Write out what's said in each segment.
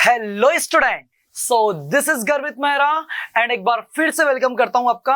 Hello student, so this is गर्वित Mehra and एक बार फिर से वेलकम करता हूं आपका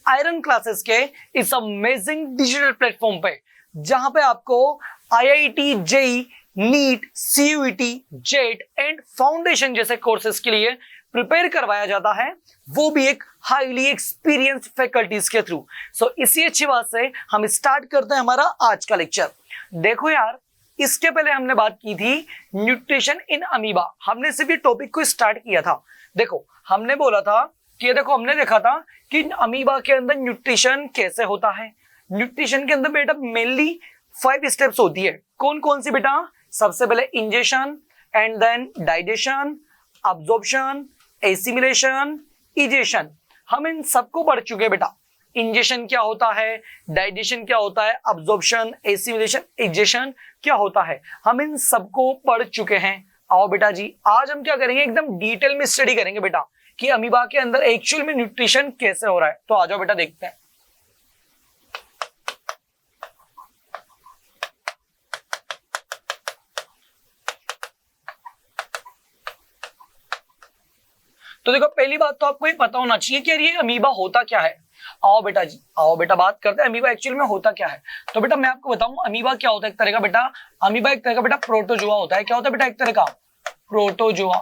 आयरन क्लासेस के इस अमेजिंग डिजिटल प्लेटफॉर्म पे, जहां पे आपको IIT, JEE, NEET, CUET, JET and foundation जैसे कोर्सेज के लिए प्रिपेयर करवाया जाता है, वो भी एक हाईली एक्सपीरियंस्ड फैकल्टीज के थ्रू। सो इसी अच्छी बात से हम स्टार्ट करते हैं हमारा आज का लेक्चर। देखो यार, इसके पहले हमने बात की थी न्यूट्रिशन इन अमीबा। हमने सिर्फ ये टॉपिक को स्टार्ट किया था। देखो, हमने बोला था कि हमने देखा था कि अमीबा के अंदर न्यूट्रिशन कैसे होता है। न्यूट्रिशन के अंदर बेटा मेनली 5 स्टेप्स होती है। कौन कौन सी बेटा? सबसे पहले ingestion and then digestion, absorption, assimilation, egestion. हम इन सबको पढ़ चुके हैं बेटा। इंजेशन क्या होता है, डाइजेशन क्या होता है, अब्जॉर्प्शन, एसिमिलेशन, इजेशन क्या होता है, हम इन सबको पढ़ चुके हैं। आओ बेटा जी, आज हम क्या करेंगे, एकदम डिटेल में स्टडी करेंगे बेटा कि अमीबा के अंदर एक्चुअल में न्यूट्रिशन कैसे हो रहा है। तो आ जाओ बेटा, देखते हैं। तो देखो, पहली बात तो आपको ये पता होना चाहिए कि ये अमीबा होता क्या है। आओ बेटा जी, आओ बेटा, बात करते हैं अमीबा एक्चुअल में होता क्या है। तो बेटा मैं आपको बताऊं, अमीबा क्या होता है। एक तरह का बेटा अमीबा एक तरह का बेटा प्रोटोजोआ होता है। क्या होता है बेटा? एक तरह का प्रोटोजोआ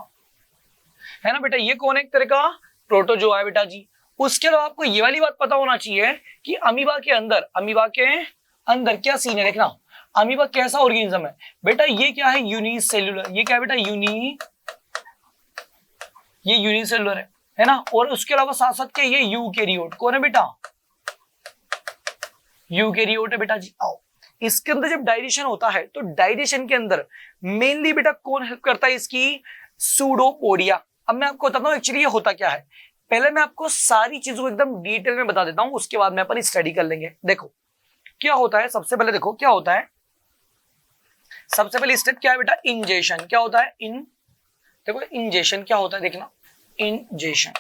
है ना बेटा। ये कौन है? एक तरह का प्रोटोजोआ है बेटा जी। उसके अलावा आपको ये वाली बात पता होना चाहिए कि अमीबा के अंदर क्या सीन है। देखना, अमीबा कैसा ऑर्गेनिज्म है बेटा। ये क्या है? यूनिसेल्युलर। ये क्या है बेटा? ये यूनिसेल्युलर है ना। और उसके अलावा साथ साथ क्या, ये यूकैरियोट। कौन है बेटा? यूकैरियोट है बेटा जी। आओ, इसके अंदर जब डाइजेशन होता है तो डाइजेशन के अंदर मेनली बेटा कौन हेल्प करता है? इसकी सूडोपोडिया। अब मैं आपको बताता हूं एक्चुअली ये होता क्या है। पहले मैं आपको सारी चीजों को एकदम डिटेल में बता देता हूं, उसके बाद में अपन स्टडी कर लेंगे। देखो क्या होता है। सबसे पहले देखो क्या होता है। सबसे पहले स्टेप क्या है बेटा? इंजेशन। क्या होता है? देखो इंजेशन क्या होता है, देखना। इंजेशन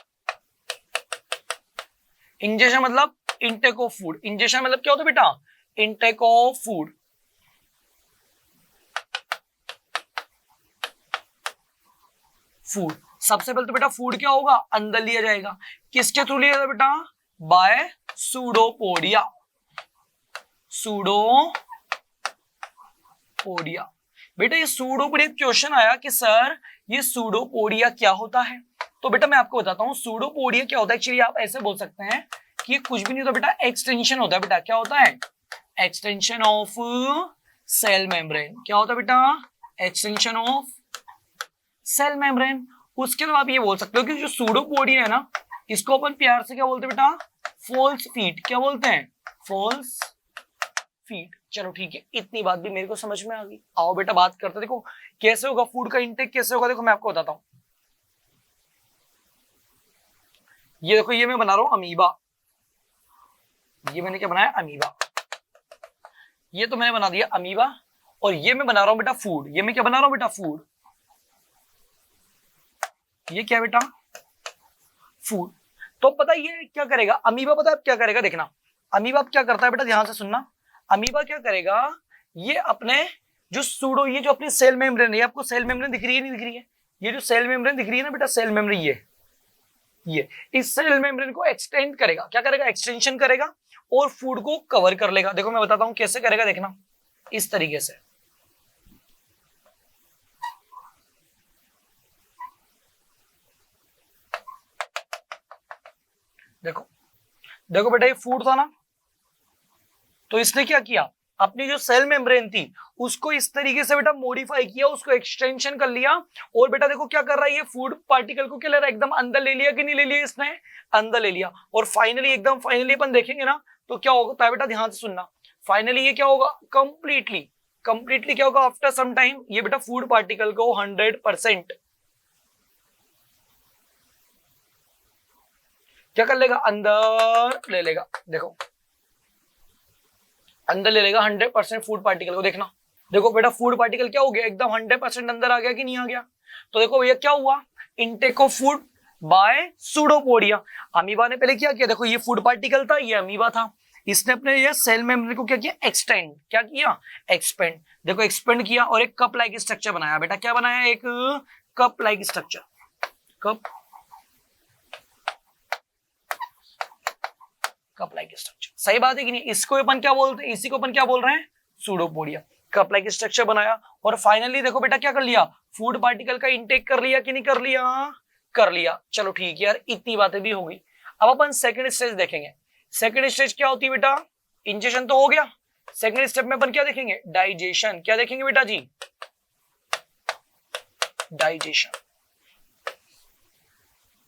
मतलब इनटेक ऑफ फूड। इंजेशन मतलब क्या होता है बेटा? Intake of food. सबसे पहले तो बेटा फूड क्या होगा? अंदर लिया जाएगा। किसके थ्रू लिया जाएगा बेटा? By pseudopodia. बेटा ये सूडोपोडिया क्वेश्चन आया कि सर ये सूडोपोडिया क्या होता है। तो बेटा मैं आपको बताता हूं सूडोपोडिया क्या होता है। एक्चुअली आप ऐसे बोल सकते हैं कि ये कुछ भी नहीं होता बेटा, एक्सटेंशन होता है बेटा। क्या होता है? Extension of cell membrane. क्या होता है बेटा? Extension of cell membrane. उसके अलावा आप ये बोल सकते हो कि जो सूडोपोडिया है ना, इसको अपन प्यार से क्या बोलते हैं बेटा? False feet. क्या बोलते हैं? False feet. चलो ठीक है, इतनी बात भी मेरे को समझ में आ गई। आओ बेटा बात करते हैं। देखो कैसे होगा फूड का इंटेक, कैसे होगा। देखो मैं आपको बताता हूं। ये देखो, ये मैं बना रहा हूं अमीबा। ये मैंने क्या बनाया? अमीबा। ये तो मैंने बना दिया अमीबा। और ये मैं बना रहा हूं बेटा फूड। ये मैं क्या बना रहा हूं बेटा? फूड। ये क्या बेटा? फूड। तो पता ये क्या करेगा अमीबा? पता है क्या करेगा? देखना, अमीबा क्या करता है बेटा, ध्यान से सुनना। अमीबा क्या करेगा, ये अपने जो ये जो अपनी सेल मेम्ब्रेन है, आपको सेल मेम्ब्रेन दिख रही है नहीं दिख रही है? ये जो सेल मेम्ब्रेन दिख रही है ना बेटा, सेल मेम्ब्रेन, ये इस सेल मेम्ब्रेन को एक्सटेंड करेगा। क्या करेगा? एक्सटेंशन करेगा और फूड को कवर कर लेगा। देखो मैं बताता हूं कैसे करेगा, देखना इस तरीके से। देखो बेटा, ये फूड था ना, तो इसने क्या किया, अपनी जो सेल मेम्ब्रेन थी उसको इस तरीके से बेटा मॉडिफाई किया, उसको एक्सटेंशन कर लिया। और बेटा देखो क्या कर रहा है, ये फूड पार्टिकल को क्या ले रहा है? एकदम अंदर ले लिया कि नहीं ले लिया? इसने अंदर ले लिया। और फाइनली अपन देखेंगे ना तो क्या होता है बेटा, ध्यान से सुनना। फाइनली ये क्या होगा? कंप्लीटली क्या होगा? आफ्टर सम टाइम ये बेटा फूड पार्टिकल को 100% क्या कर लेगा? अंदर ले लेगा। देखो अंदर ले लेगा 100% फूड पार्टिकल को। देखना, देखो बेटा फूड पार्टिकल क्या हो गया? एकदम 100% अंदर आ गया कि नहीं आ गया? तो देखो भैया क्या हुआ? Intake of food by pseudopodia. Amoeba ने पहले क्या किया? देखो ये फूड पार्टिकल था, ये अमीबा था। इसने अपने ये सेल मेम्ब्रेन को क्या किया? एक्सटेंड। क्या किया? एक्सपेंड। देखो एक्सपेंड किया और एक कप लाइक स्ट्रक्चर बनाया बेटा। क्या बनाया? एक cup like structure, cup like structure. सही बात है कि नहीं? इसको अपन क्या बोलते हैं, इसी को अपन क्या बोल रहे हैं, सूडोपोडिया। कप लाइक स्ट्रक्चर बनाया और फाइनली देखो बेटा क्या कर लिया, फूड पार्टिकल का इंटेक कर लिया कि नहीं कर लिया, कर लिया। चलो ठीक है यार, इतनी बातें भी हो गई। अब अपन सेकंड स्टेज देखेंगे। सेकंड स्टेज क्या होती है बेटा, इंजेक्शन तो हो गया। सेकंड स्टेप में अपन क्या देखेंगे, डाइजेशन। क्या देखेंगे बेटा जी, डाइजेशन।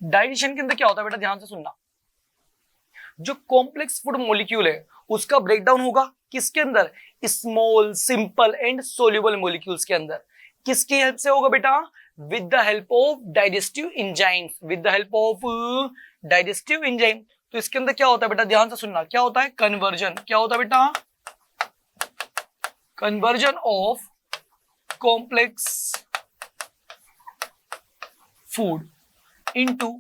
डाइजेशन के अंदर क्या होता है बेटा, ध्यान से सुनना। जो कॉम्प्लेक्स फूड मॉलिक्यूल है उसका ब्रेकडाउन होगा किसके अंदर, small simple and soluble molecules के अंदर। किसकी हेल्प से होगा बेटा, with the help of digestive enzymes, with the help of digestive enzyme. तो इसके अंदर क्या होता है बेटा, ध्यान से सुनना, क्या होता है, कन्वर्जन। क्या होता है बेटा, conversion of complex food into,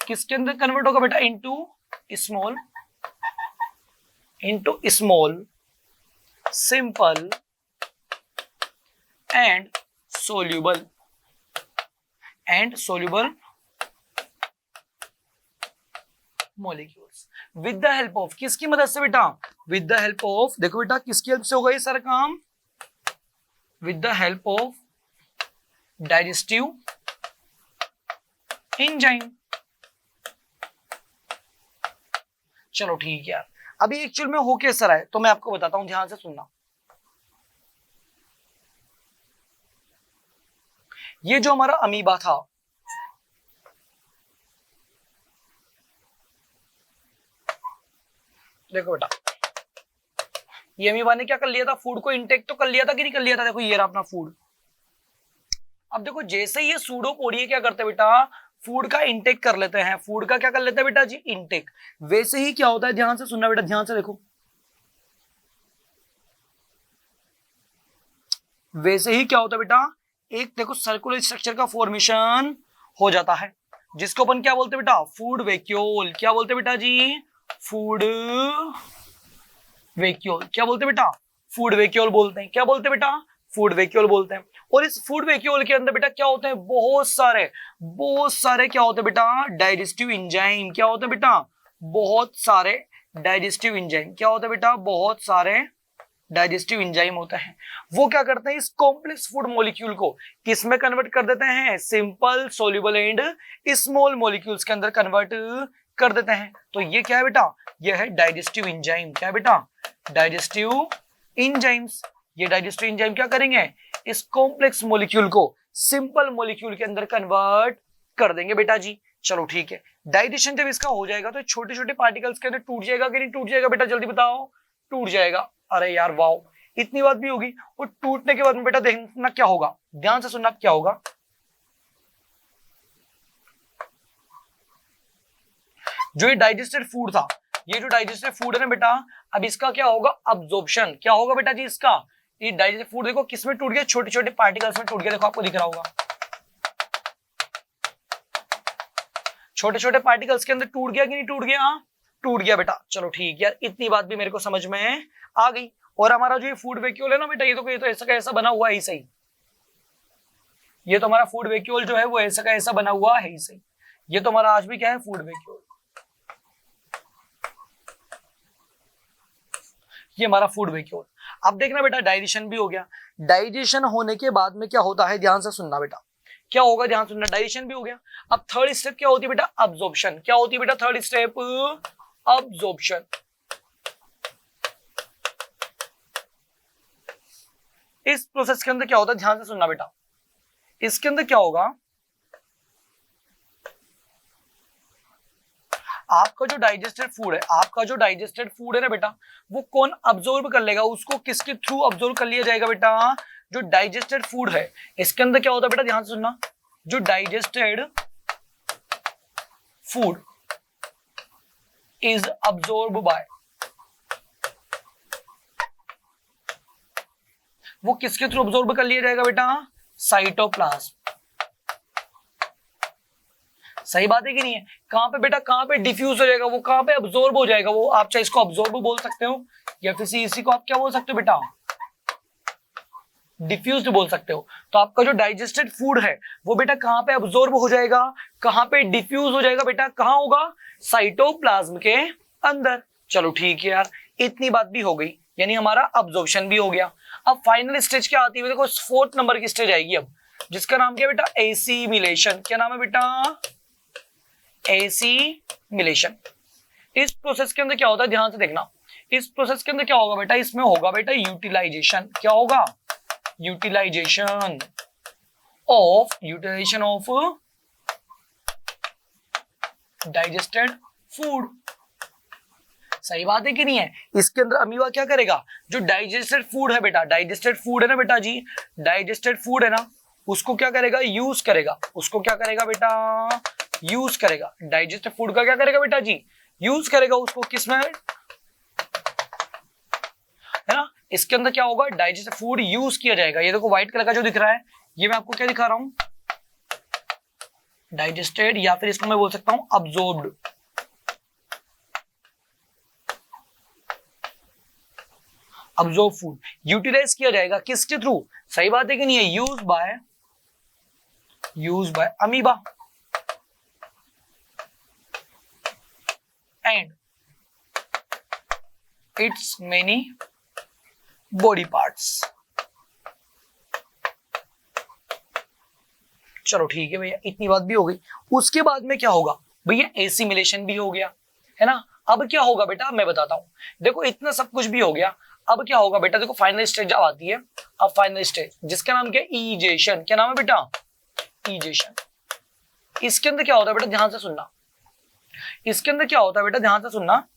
किसके अंदर कन्वर्ट होगा बेटा, into small simple and soluble molecules with the help of, किसकी मदद से बेटा, विद द हेल्प ऑफ, देखो बेटा किसकी हेल्प से होगा ये सारा काम, with the help of digestive enzyme. चलो ठीक है यार, अभी एक्चुअल में हो कैसा रहा है तो मैं आपको बताता हूं, ध्यान से सुनना। ये जो हमारा अमीबा था, देखो बेटा, ये अमीबा ने क्या कर लिया था, फूड को इंटेक तो कर लिया था कि नहीं कर लिया था। देखो ये रहा अपना फूड। अब देखो जैसे ही ये सूडोपोडिया क्या करते हैं बेटा, फूड का इंटेक कर लेते हैं, फूड का क्या कर लेते हैं बेटा जी, इंटेक। वैसे ही क्या होता है, ध्यान से सुनना बेटा, ध्यान से देखो, वैसे ही क्या होता है बेटा, एक देखो सर्कुलर स्ट्रक्चर का फॉर्मेशन हो जाता है, जिसको अपन क्या बोलते हैं बेटा, फूड वैक्यूल। क्या बोलते हैं बेटा जी, फूड वैक्यूल। क्या बोलते हैं बेटा, फूड वैक्यूल बोलते हैं। क्या बोलते हैं बेटा, फूड वैक्यूल बोलते हैं। और इस फूड वैक्यूल के अंदर बेटा क्या होते हैं, बहुत सारे क्या होते हैं बेटा, डाइजेस्टिव एंजाइम। क्या होते हैं बेटा, बहुत सारे डाइजेस्टिव एंजाइम। क्या होते हैं बेटा, बहुत सारे डाइजेस्टिव एंजाइम होते हैं। वो क्या करते हैं, इस कॉम्प्लेक्स फूड मॉलिक्यूल को किस में कन्वर्ट कर देते हैं, simple soluble and small molecules के अंदर कन्वर्ट कर देते हैं। तो ये क्या है बेटा, ये है डाइजेस्टिव एंजाइम। क्या है बेटा, डाइजेस्टिव एंजाइम्स। ये डाइजेस्टिव एंजाइम क्या करेंगे, इस कॉम्प्लेक्स मॉलिक्यूल को सिंपल मॉलिक्यूल के अंदर कन्वर्ट कर देंगे बेटा जी। चलो ठीक है, डाइजेशन जब इसका हो जाएगा तो छोटे छोटे पार्टिकल्स के अंदर टूट जाएगा कि नहीं टूट जाएगा बेटा, जल्दी बताओ, टूट जाएगा। अरे यार वाओ, इतनी बात भी होगी। और टूटने के बाद में बेटा देखना क्या होगा, ध्यान से सुनना क्या होगा। जो ये डाइजेस्टेड फूड था, ये जो डाइजेस्टेड फूड है ना बेटा, अब इसका क्या होगा, अब्जॉर्प्शन। क्या होगा बेटा जी इसका, ये डाइजेस्टेड फूड देखो किसमें टूट गया, छोटे छोटे पार्टिकल्स में टूट गया। देखो आपको दिख रहा होगा, छोटे छोटे पार्टिकल्स के अंदर टूट गया कि नहीं टूट गया, टूट गया बेटा। चलो ठीक यार, इतनी बात भी मेरे को समझ में आ गई। और हमारा जो ये फूड वैक्यूल है ना बेटा, ये तो ऐसा का ऐसा बना हुआ है ही सही। ये तो हमारा फूड वैक्यूल जो है वो ऐसा का ऐसा बना हुआ है ही सही। ये तो हमारा आज भी क्या है, फूड वैक्यूल। ये हमारा फूड वैक्यूल। अब देखना बेटा, डाइजेशन भी हो गया। डाइजेशन होने के बाद में क्या होता है, ध्यान से सुनना बेटा, क्या होगा, ध्यान सुनना। डाइजेशन भी हो गया। अब थर्ड स्टेप क्या होती है बेटा, अब्जॉर्प्शन। क्या होती है बेटा थर्ड स्टेप, अब्जॉर्प्शन। इस प्रोसेस के अंदर क्या होता है, ध्यान से सुनना बेटा, इसके अंदर क्या होगा, आपका जो डाइजेस्टेड फूड है, आपका जो डाइजेस्टेड फूड है ना बेटा, वो कौन अब्सॉर्ब कर लेगा, उसको किसके थ्रू अब्सॉर्ब कर लिया जाएगा बेटा, जो डाइजेस्टेड फूड है इसके अंदर क्या होता है बेटा, ध्यान से सुनना, जो digested food is absorb by, वो किसके थ्रू अब्सॉर्ब कर लिया जाएगा बेटा, साइटोप्लाज्म। सही बात है कि नहीं है, कहां पे बेटा, कहां पे डिफ्यूज हो जाएगा, वो कहां पे अब्सॉर्ब हो जाएगा, वो आप चाहे इसको अब्सॉर्ब बोल सकते हो या फिर इसी को आप क्या बोल सकते हो बेटा, डिफ्यूज्ड बोल सकते हो। तो आपका जो डाइजेस्टेड फूड है वो बेटा कहां पे अब्सॉर्ब हो जाएगा, कहां पे डिफ्यूज हो जाएगा बेटा, कहां होगा, साइटोप्लाज्म के अंदर। चलो ठीक है यार, इतनी बात भी हो गई, यानी हमारा अब्जॉर्प्शन भी हो गया। अब फाइनल स्टेज क्या आती है देखो, 4th नंबर की स्टेज आएगी अब, जिसका नाम क्या है बेटा, एसिमिलेशन। क्या नाम है बेटा, एसिमिलेशन। इस प्रोसेस के अंदर क्या होता है, ध्यान से देखना, इस प्रोसेस के अंदर क्या होगा बेटा, इसमें होगा बेटा यूटिलाइजेशन। क्या होगा, यूटिलाइजेशन ऑफ डाइजेस्टेड फूड। सही बात है कि नहीं है। इसके अंदर अमीबा क्या करेगा, जो डाइजेस्टेड फूड है बेटा, डाइजेस्टेड फूड है ना बेटा जी, डाइजेस्टेड फूड है ना, उसको क्या करेगा, यूज करेगा। उसको क्या करेगा बेटा, यूज करेगा। डाइजेस्टेड फूड का क्या करेगा बेटा जी, यूज करेगा उसको। किसमें है ना, इसके अंदर क्या होगा, डाइजेस्टेड फूड यूज किया जाएगा। ये देखो व्हाइट कलर का जो दिख रहा है, ये मैं आपको क्या दिखा रहा हूं, डाइजेस्टेड, या फिर इसको मैं बोल सकता हूं अब्सॉर्ब्ड। अब्सॉर्ब फूड यूटिलाइज किया जाएगा किसके थ्रू, सही बात है कि नहीं है, use by amoeba and it's many body parts. चलो ठीक है भैया, इतनी बात भी हो गई। उसके बाद में क्या होगा भैया, एसिमिलेशन भी हो गया है ना। अब क्या होगा बेटा, मैं बताता हूं। देखो इतना सब कुछ भी हो गया, अब क्या होगा बेटा, देखो फाइनल स्टेज जब आती है, अब फाइनल स्टेज जिसका नाम क्या है, ईजेशन। क्या नाम है बेटा, ईजेशन। इसके अंदर क्या होता है बेटा, ध्यान से सुनना, इसके अंदर क्या होता है बेटा, ध्यान से सुनना।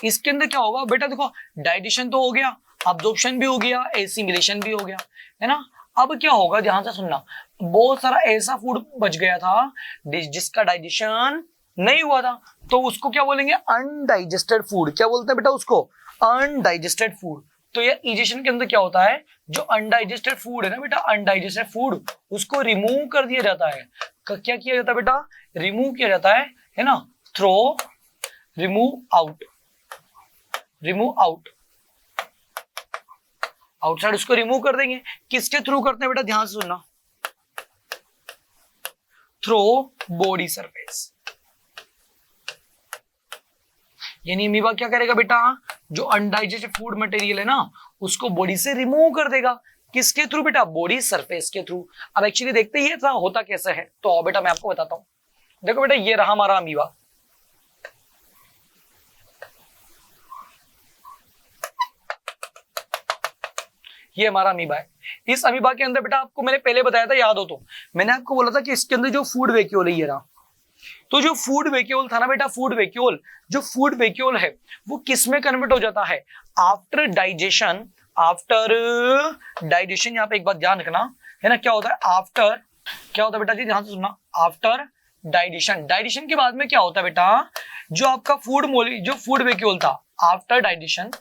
इसके अंदर क्या होगा बेटा, देखो डाइजेशन तो हो गया, अब्जॉर्प्शन भी हो गया, एसिमिलेशन भी हो गया, है ना। अब क्या होगा, ध्यान से सुनना, बहुत सारा ऐसा फूड बच गया था जिसका डाइजेशन नहीं हुआ था, तो उसको क्या बोलेंगे, अनडाइजेस्टेड फूड। क्या बोलते हैं बेटा उसको, अनडाइजेस्टेड फूड। तो ये इजेशन के अंदर क्या होता है, जो अनडाइजेस्टेड फूड है ना बेटा, अनडाइजेस्टेड फूड, उसको रिमूव कर दिया जाता है। क्या किया जाता है बेटा, रिमूव किया जाता है ना, throw, remove out, remove out, outside उसको रिमूव कर देंगे। किसके थ्रू करते हैं बेटा, ध्यान से सुनना, थ्रो बॉडी सरफेस। यानी अमीबा क्या करेगा बेटा, जो अनडाइजेस्टेड फूड मटेरियल है ना, उसको बॉडी से रिमूव कर देगा। किसके थ्रू बेटा, बॉडी सरफेस के थ्रू। अब एक्चुअली देखते ही था होता कैसे है, तो बेटा मैं आपको बताता हूं। देखो बेटा ये रहा हमारा अमीबा, ये हमारा अमीबा है। इस अमीबा के अंदर बेटा आपको मैंने पहले बताया था, याद हो तो, मैंने आपको बोला था कि इसके अंदर जो फूड वैक्यूल है ये रहा। तो जो फूड वैक्यूल था ना बेटा, फूड वैक्यूल, जो फूड वैक्यूल है वो किस में कन्वर्ट हो जाता है, आफ्टर डाइजेशन। आफ्टर डाइजेशन, यहां पे एक बात ध्यान रखना है ना, क्या होता है आफ्टर, क्या होता है बेटा जी, ध्यान से सुनना, आफ्टर डाइजेशन। डाइजेशन के बाद में क्या होता है बेटा, जो आपका जो फूड वैक्यूल था आफ्टर डाइजेशन,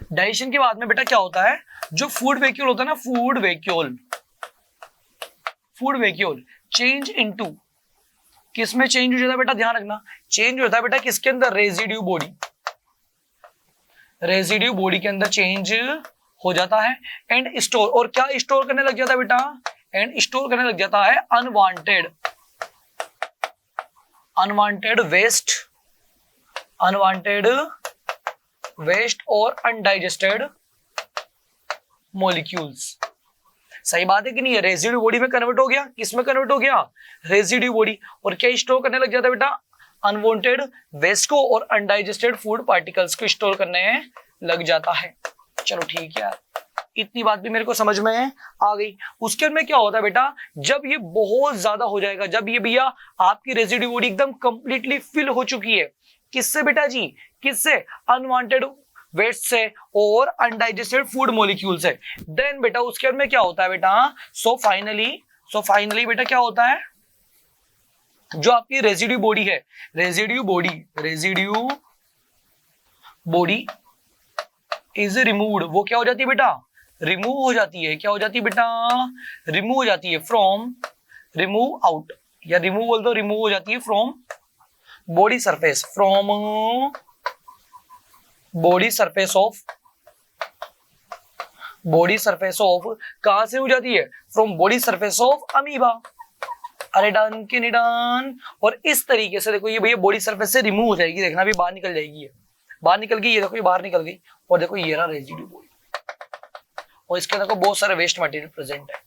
डाइजेशन के बाद में बेटा क्या होता है, जो फूड वैक्यूल होता है ना, फूड वैक्यूल चेंज इनटू, किस में चेंज हो जाता है बेटा, ध्यान रखना, चेंज होता है बेटा किसके अंदर, रेजिड्यू बॉडी, रेजिड्यू बॉडी के अंदर चेंज हो जाता है। एंड स्टोर, और क्या स्टोर करने लग जाता है बेटा, एंड स्टोर करने लग जाता है अनवांटेड वेस्ट और अनडाइजेस्टेड मॉलिक्यूल्स। सही बात है कि नहीं है, रेजिड्यू बॉडी में कन्वर्ट हो गया, किस में कन्वर्ट हो गया, रेजिड्यू बॉडी। और क्या स्टोर करने लग जाता है बेटा, अनवांटेड वेस्ट को और अनडाइजेस्टेड फूड पार्टिकल्स को स्टोर करने लग जाता है। चलो ठीक है यार, इतनी बात भी मेरे को समझ में आ गई। उसके अंदर क्या होता है बेटा, जब ये बहुत ज्यादा हो जाएगा, जब ये भैया आपकी रेजिड्यू बॉडी एकदम कंप्लीटली फिल हो चुकी है, किससे बेटा जी, किससे, अनवांटेड वेस्ट से और अनडाइजेस्टेड फूड मॉलिक्यूल से, देन बेटा उसके अंदर क्या होता है बेटा, सो फाइनली बेटा क्या होता है, जो आपकी रेजिड्यू बॉडी है, रेजिड्यू बॉडी इज रिमूव्ड, वो क्या हो जाती है बेटा, रिमूव हो जाती है। क्या हो जाती है बेटा, रिमूव हो जाती है फ्रॉम, रिमूव आउट, या रिमूव बोल दो, रिमूव हो जाती है from body surface, from body surface of body surface of, कहां से हो जाती है, from body surface of amoeba. अरे डन कि नहीं डन। और इस तरीके से देखो ये भैया बॉडी सरफेस से रिमूव हो जाएगी, देखना भी बाहर निकल जाएगी, ये बाहर निकल गई, ये देखो ये बाहर निकल गई। और देखो ये रहा रेजिड्यू बॉडी, और इसके अंदर बहुत सारे वेस्ट मटेरियल प्रेजेंट है।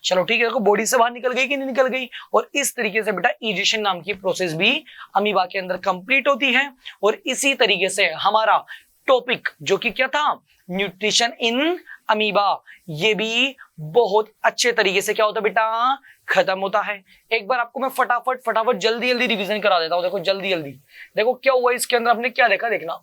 चलो ठीक है, देखो बॉडी से बाहर निकल गई कि नहीं निकल गई। और इस तरीके से बेटा इजेशन नाम की प्रोसेस भी अमीबा के अंदर कंप्लीट होती है। और इसी तरीके से हमारा टॉपिक जो कि क्या था, न्यूट्रिशन इन अमीबा, ये भी बहुत अच्छे तरीके से क्या होता है बेटा, खत्म होता है। एक बार आपको मैं फटाफट जल्दी रिवीजन करा देता हूं। देखो जल्दी देखो क्या हुआ इसके अंदर, हमने क्या देखा, देखना।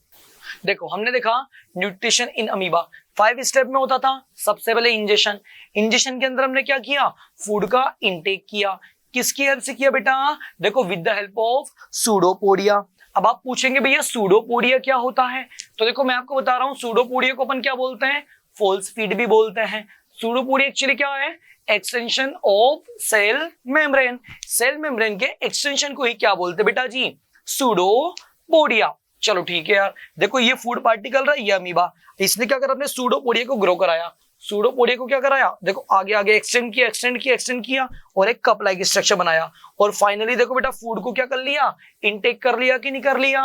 देखो हमने देखा न्यूट्रिशन इन अमीबा 5 स्टेप में होता था। सबसे पहले इंजेक्शन के अंदर हमने क्या किया, फूड का इनटेक किया। किसकी हेल्प से किया बेटा, देखो with the help of pseudopodia. अब आप पूछेंगे भैया सूडोपोडिया क्या होता है, तो देखो मैं आपको बता रहा हूं, सूडोपोडिया को अपन क्या बोलते हैं, फॉल्स फीड भी बोलते हैं। सूडोपोडिया एक्चुअली क्या है, extension of cell membrane. Cell membrane के एक्सटेंशन को ही क्या बोलते बेटा जी, सूडोपोडिया। चलो ठीक है यार, देखो ये फूड पार्टिकल रहा, ये अमीबा, इसने क्या करा, अपने सूडोपोडिया को ग्रो कराया। सूडोपोडिया को क्या कराया, देखो आगे एक्सटेंड किया और एक कप लाइक स्ट्रक्चर बनाया। और फाइनली देखो बेटा फूड को क्या कर लिया, इनटेक कर लिया कि नहीं कर लिया,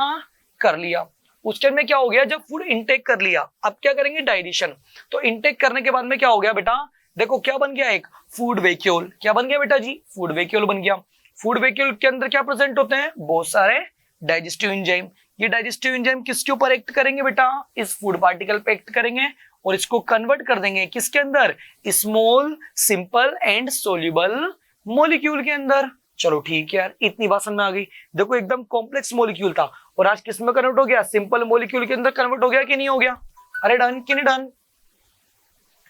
कर लिया। उस टाइम में क्या हो गया, जब फूड इनटेक कर लिया, अब क्या करेंगे, डाइजेशन। तो इनटेक करने के बाद में क्या हो गया बेटा, देखो क्या बन गया, एक फूड वेक्यूल। क्या बन गया बेटा जी, फूड वेक्यूल बन गया। फूड वेक्यूल के अंदर क्या प्रेजेंट होते हैं, बहुत सारे डाइजेस्टिव एंजाइम। ये डाइजेस्टिव एंजाइम किसके ऊपर एक्ट करेंगे बेटा, इस फूड पार्टिकल पे एक्ट करेंगे और इसको कन्वर्ट कर देंगे किसके अंदर, small simple and soluble molecule के अंदर। चलो ठीक है यार, इतनी बात समझ में आ गई। देखो एकदम कॉम्प्लेक्स मॉलिक्यूल था और आज किस में कन्वर्ट हो गया, सिंपल मॉलिक्यूल के अंदर कन्वर्ट हो गया कि नहीं हो गया। अरे डन कि नहीं डन,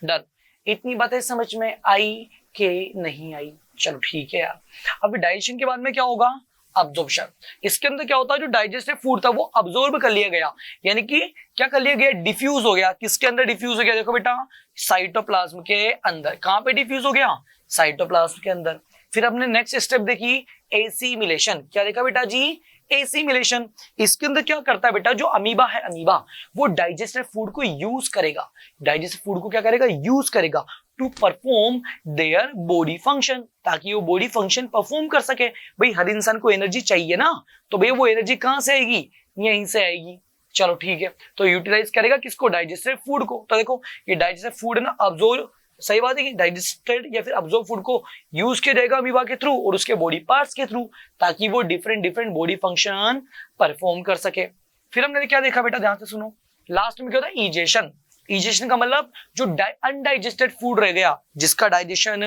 डन। इतनी बातें समझ में आई कि नहीं आई, चलो ठीक है यार। अब डाइजेशन के बाद में क्या होगा, अब्जॉर्प्शन। इसके अंदर क्या होता है, जो डाइजेस्टिव फूड था वो अब्जॉर्ब कर लिया गया, यानी कि क्या कर लिया गया, डिफ्यूज हो गया। किसके अंदर डिफ्यूज हो गया, देखो बेटा साइटोप्लाज्म के अंदर। कहां पे डिफ्यूज हो गया, साइटोप्लाज्म के अंदर। फिर हमने नेक्स्ट स्टेप देखी एसिमिलेशन। क्या देखा बेटा जी, एसिमिलेशन। इसके अंदर क्या करता है बेटा, जो अमीबा है, अमीबा वो डाइजेस्टिव फूड को यूज करेगा, डाइजेस्टिव फूड को क्या करेगा, यूज करेगा to perform their body function, ताकि वो बॉडी फंक्शन परफॉर्म कर सके। भाई हर इंसान को एनर्जी चाहिए ना, तो भैया वो एनर्जी कहां से आएगी, यहीं से आएगी। चलो ठीक है, तो यूटिलाइज करेगा किसको, डाइजेस्टिव फूड को। तो देखो ये डाइजेस्टिव फूड है ना, अब्सॉर्ब, सही बात है कि डाइजेस्टेड या फिर अब्सॉर्ब फूड को यूज किया जाएगा अमीबा के थ्रू और उसके बॉडी पार्ट्स के थ्रू, ताकि वो डिफरेंट बॉडी फंक्शन परफॉर्म कर सके। फिर हमने क्या देखा बेटा, ध्यान से सुनो। लास्ट में क्या होता है, इजेशन। इजेशन का मतलब जो अनडाइजेस्टेड फूड रह गया, जिसका डाइजेशन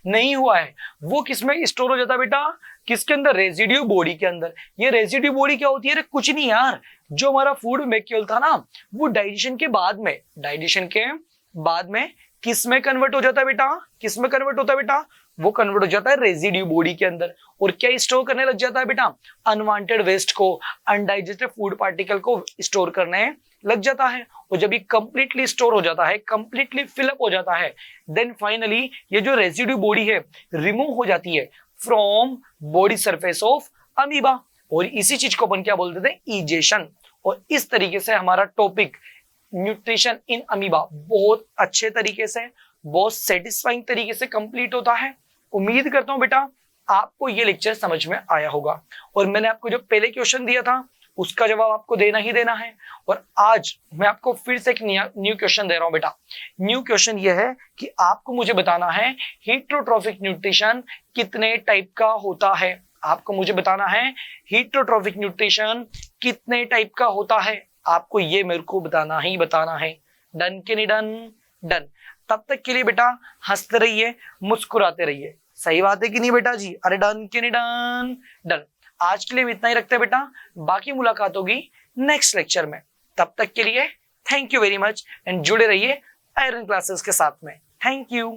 नहीं हुआ है, वो किसमें स्टोर हो जाता है बेटा, किसके अंदर, रेजिड्यू बॉडी के अंदर। ये रेजिड्यू बॉडी क्या होती है, कुछ नहीं यार, जो हमारा फूड मॉलिक्यूल था ना, वो डाइजेशन के बाद में किस में कन्वर्ट हो जाता है बेटा, किस में कन्वर्ट होता है बेटा, वो कन्वर्ट हो जाता है रेजिड्यू बॉडी के अंदर। और क्या स्टोर करने लग जाता है बेटा, अनवांटेड वेस्ट को, अनडाइजेस्टेड फूड पार्टिकल को स्टोर करने लग जाता है। और जब ये कंप्लीटली स्टोर हो जाता है, कंप्लीटली फिलअप हो जाता है, देन फाइनली ये जो रेजिड्यू बॉडी है रिमूव हो जाती है from body surface of amoeba. और इसी चीज को अपन क्या बोलते थे, इजेशन। और इस तरीके से हमारा टॉपिक न्यूट्रिशन इन अमीबा बहुत अच्छे तरीके से, बहुत सेटिस्फाइंग तरीके से कंप्लीट होता है। उम्मीद करता हूं बेटा आपको ये लेक्चर समझ में आया होगा। और मैंने आपको जो पहले क्वेश्चन दिया था उसका जवाब आपको देना ही देना है। और आज मैं आपको फिर से एक न्यू क्वेश्चन दे रहा हूं बेटा। न्यू क्वेश्चन ये है कि आपको मुझे बताना है हीटरोट्रोफिक न्यूट्रिशन कितने टाइप का होता है। आपको मुझे बताना है हीटरोट्रोफिक न्यूट्रिशन कितने टाइप का होता है, आपको ये मेरे को बताना ही बताना है। डन के नहीं डन, डन। तब तक के लिए बेटा हंसते रहिए, मुस्कुराते रहिए, सही बात है कि नहीं बेटा जी। अरे डन के नहीं डन, डन। आज के लिए इतना ही रखते हैं बेटा, बाकी मुलाकात होगी नेक्स्ट लेक्चर में। तब तक के लिए thank you very much and जुड़े रहिए आयरन क्लासेस के साथ में। Thank you.